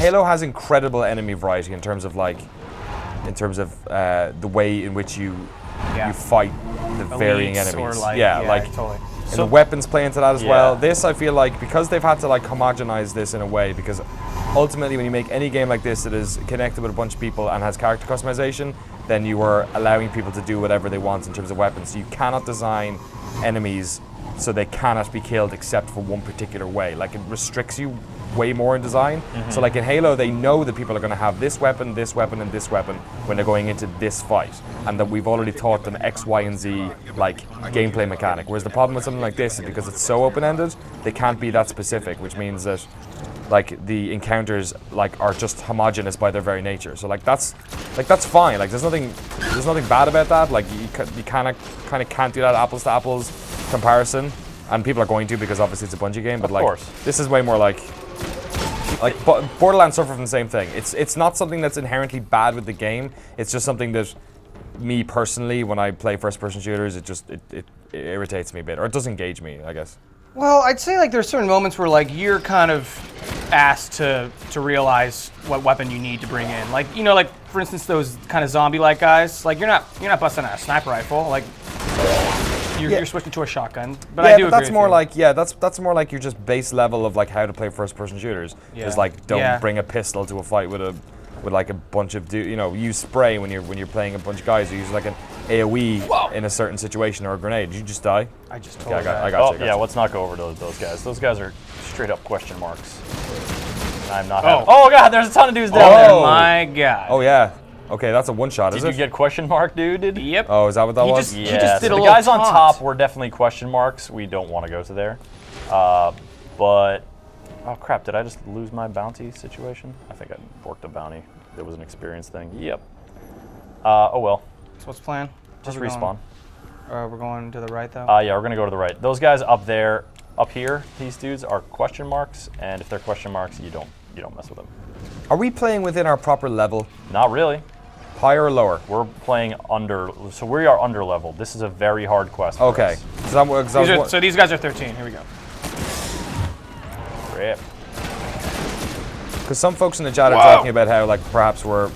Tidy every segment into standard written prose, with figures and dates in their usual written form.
Halo has incredible enemy variety in terms of the way in which you fight the varying enemies. Totally. And the weapons play into that as well. This, I feel like, because they've had to like homogenize this in a way, because ultimately when you make any game like this that is connected with a bunch of people and has character customization, then you are allowing people to do whatever they want in terms of weapons. So you cannot design enemies so they cannot be killed except for one particular way. Like, it restricts you way more in design. So like in Halo, they know that people are going to have this weapon, and this weapon when they're going into this fight, and that we've already taught them X, Y, and Z like gameplay mechanic. Whereas the problem with something like this is because it's so open-ended, they can't be that specific, which means that like the encounters like are just homogenous by their very nature. So like that's fine. Like there's nothing bad about that. Like you kind of can't do that apples to apples comparison, and people are going to because obviously it's a Bungie game. But like this is way more like Borderlands suffer from the same thing. It's not something that's inherently bad with the game. It's just something that me personally, when I play first-person shooters, it irritates me a bit, or it does engage me, I guess. Well, I'd say like there's certain moments where like you're kind of asked to realize what weapon you need to bring in. Like, you know, like for instance those kind of zombie-like guys. Like you're not busting out a sniper rifle. Like you're switching to a shotgun. But I do agree that's with more you. like that's more like your just base level of like how to play first-person shooters. Is like don't bring a pistol to a fight with like a bunch of use spray when you're playing a bunch of guys. You use like an AOE in a certain situation or a grenade. Did you just die? I just totally I got you. Let's not go over those guys. Those guys are straight up question marks. I'm not. Oh god, there's a ton of dudes down there. Oh my god. Oh yeah. Okay, that's a one shot. Is it? Did you get question mark, dude? Yep. Oh, is that what that was? He just did a the little guys on taunt. top were definitely question marks. We don't want to go to there. But oh crap, did I just lose my bounty situation? I think I worked a bounty. It was an experience thing. Yep. Oh well. So what's the plan? Just respawn. We're going to the right though? Yeah, we're gonna go to the right. Those guys up there, up here, these dudes are question marks, and if they're question marks, you don't mess with them. Are we playing within our proper level? Not really. Higher or lower? We're playing under, so we are under leveled. This is a very hard quest for Okay. us. So these guys are 13. Here we go. Rip. Because some folks in the chat are talking about how like perhaps we're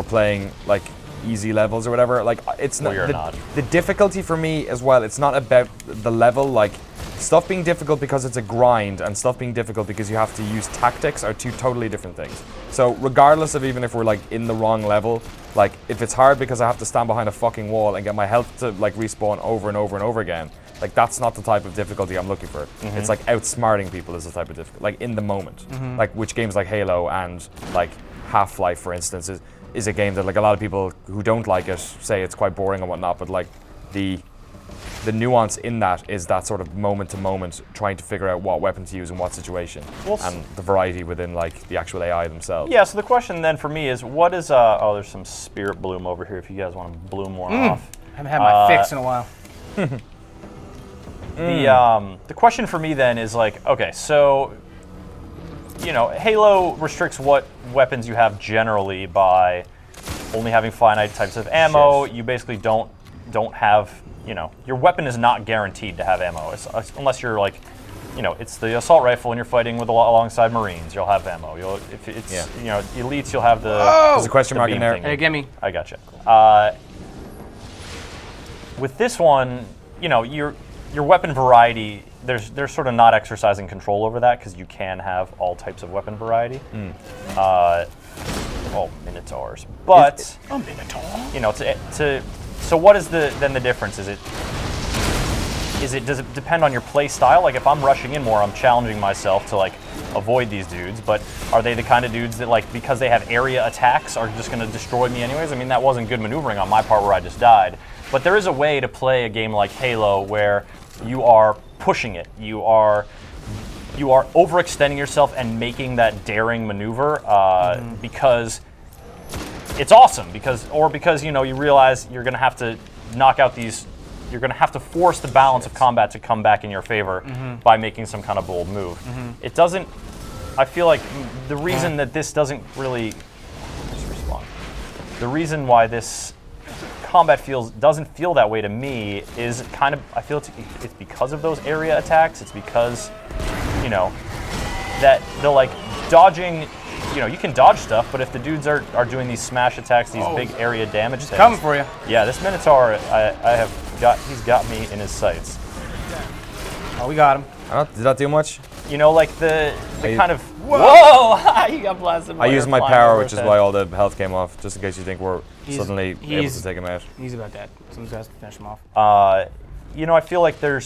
playing like easy levels or whatever. Like it's not. We are not. The difficulty for me as well. It's not about the level. Like stuff being difficult because it's a grind, and stuff being difficult because you have to use tactics are two totally different things. So regardless of even if we're like in the wrong level, like if it's hard because I have to stand behind a fucking wall and get my health to like respawn over and over and over again, like that's not the type of difficulty I'm looking for. It's like outsmarting people is the type of difficulty, like in the moment. Like which games like Halo and like Half-Life, for instance, is a game that like a lot of people who don't like it say it's quite boring and whatnot, but like the nuance in that is that sort of moment to moment trying to figure out what weapon to use in what situation, and the variety within like the actual AI themselves. Yeah, so the question then for me is, what is, oh, there's some spirit bloom over here if you guys want to bloom one off. I haven't had my fix in a while. The question for me then is like, okay, so, you know, Halo restricts what weapons you have generally by only having finite types of ammo. You basically don't have, you know, your weapon is not guaranteed to have ammo, unless you're like, you know, it's the assault rifle and you're fighting with alongside Marines, you'll have ammo. If it's, you know, elites, you'll have the. There's a question mark in there. Hey, get me. I gotcha. With this one, you know, your weapon variety, they're sort of not exercising control over that because you can have all types of weapon variety. Minotaurs, but A Minotaur. you know, so what is then the difference? Does it depend on your play style? Like if I'm rushing in more, I'm challenging myself to like avoid these dudes, but are they the kind of dudes that like because they have area attacks are just going to destroy me anyways? I mean, that wasn't good maneuvering on my part where I just died. But there is a way to play a game like Halo where you are pushing it. You are overextending yourself and making that daring maneuver because it's awesome. Because you know you realize you're going to have to knock out these. You're going to have to force the balance of combat to come back in your favor by making some kind of bold move. It doesn't. I feel like the reason that this doesn't really just respond. The reason why this combat doesn't feel that way to me is kind of, I feel it's because of those area attacks. It's because, you know, that the like dodging, you know, you can dodge stuff, but if the dudes are doing these smash attacks, these big area damage things. Coming for you. Yeah, this Minotaur, he's got me in his sights. Oh, we got him. Did that do much? You know, like the kind of. Whoa! You got blasted. I used my power, which is why all the health came off, just in case you think we're suddenly able to take him out. He's about dead. Someone's got to finish him off. You know, I feel like the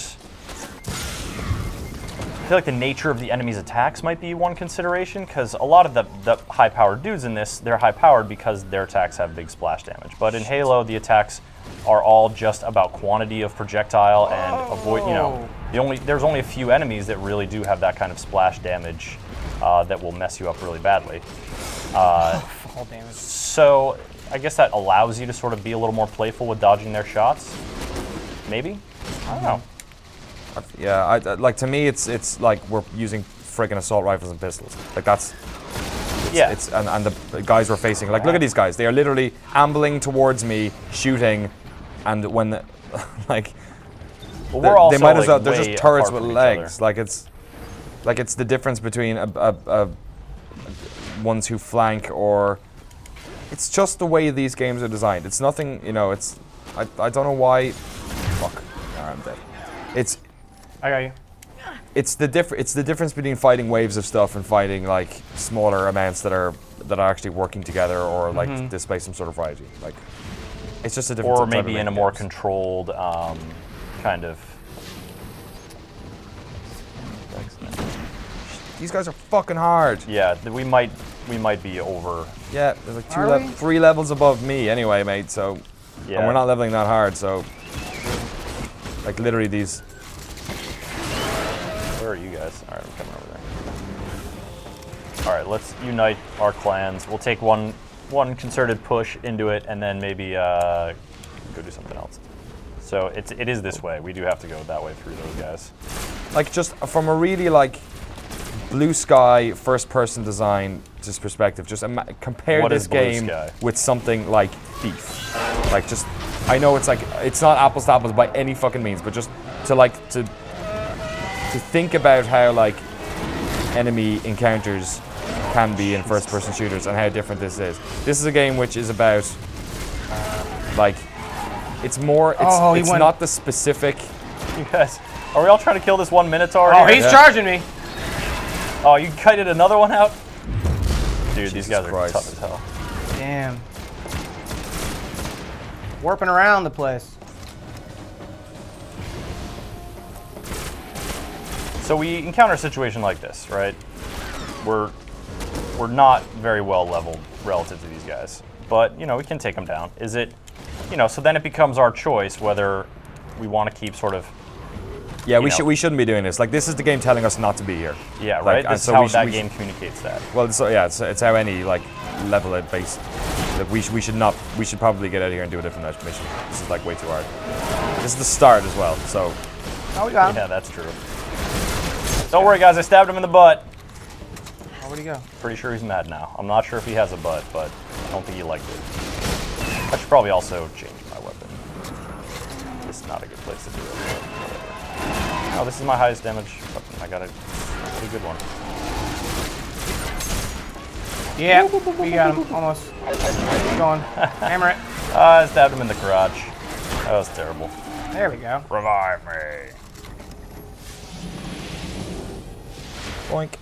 nature of the enemy's attacks might be one consideration, because a lot of the high-powered dudes in this, they're high-powered because their attacks have big splash damage. But in Halo, the attacks are all just about quantity of projectile and avoid. You know, there's only a few enemies that really do have that kind of splash damage that will mess you up really badly. Fall damage. So I guess that allows you to sort of be a little more playful with dodging their shots. Maybe. I don't know. Yeah, like to me, it's like we're using friggin' assault rifles and pistols. Like that's. And the guys we're facing, like, look at these guys. They are literally ambling towards me, shooting, and when, like, they might as well. They're just turrets with legs. Like it's the difference between ones who flank, or it's just the way these games are designed. It's nothing, you know. It's I don't know why. Fuck, I'm dead. I got you. It's the difference between fighting waves of stuff and fighting like smaller amounts that are actually working together, or like display some sort of variety. Like it's just a different. Or maybe in a more controlled kind of. These guys are fucking hard. Yeah, we might be over. Yeah, there's like 3 levels above me anyway, mate. So, yeah. And we're not leveling that hard. So, like literally these. Where are you guys? All right, I'm coming over there. All right, let's unite our clans. We'll take one concerted push into it, and then maybe go do something else. So it is this way. We do have to go that way through those guys. Like just from a really like blue sky first-person design just perspective, just compare this game with something like Thief. Like just, I know it's like it's not apples to apples by any fucking means, but just to think about how like enemy encounters can be in first-person shooters and how different this is. This is a game which is about like it's not the specific. You guys, are we all trying to kill this one Minotaur? Oh, he's charging me. Oh, you kited another one out? Dude, Jesus these guys Christ. are tough as hell. Damn. Warping around the place. So we encounter a situation like this, right? We're not very well leveled relative to these guys, but you know, we can take them down. Is it, you know? So then it becomes our choice whether we want to keep sort of. Yeah, we shouldn't be doing this. Like this is the game telling us not to be here. Yeah, like, right. This so is how that game communicates that. Well, so yeah, it's how any like level it base. Like we should not. We should probably get out of here and do a different mission. This is like way too hard. This is the start as well. So. Oh, we got him. Yeah, that's true. Don't worry, guys. I stabbed him in the butt. Oh, where'd he go? Pretty sure he's mad now. I'm not sure if he has a butt, but I don't think he liked it. I should probably also change my weapon. This is not a good place to do it. Oh, this is my highest damage weapon. I got a pretty good one. Yeah, we got him almost. Keep going. Hammer it. I stabbed him in the crotch. That was terrible. There we go. Revive me. Boink.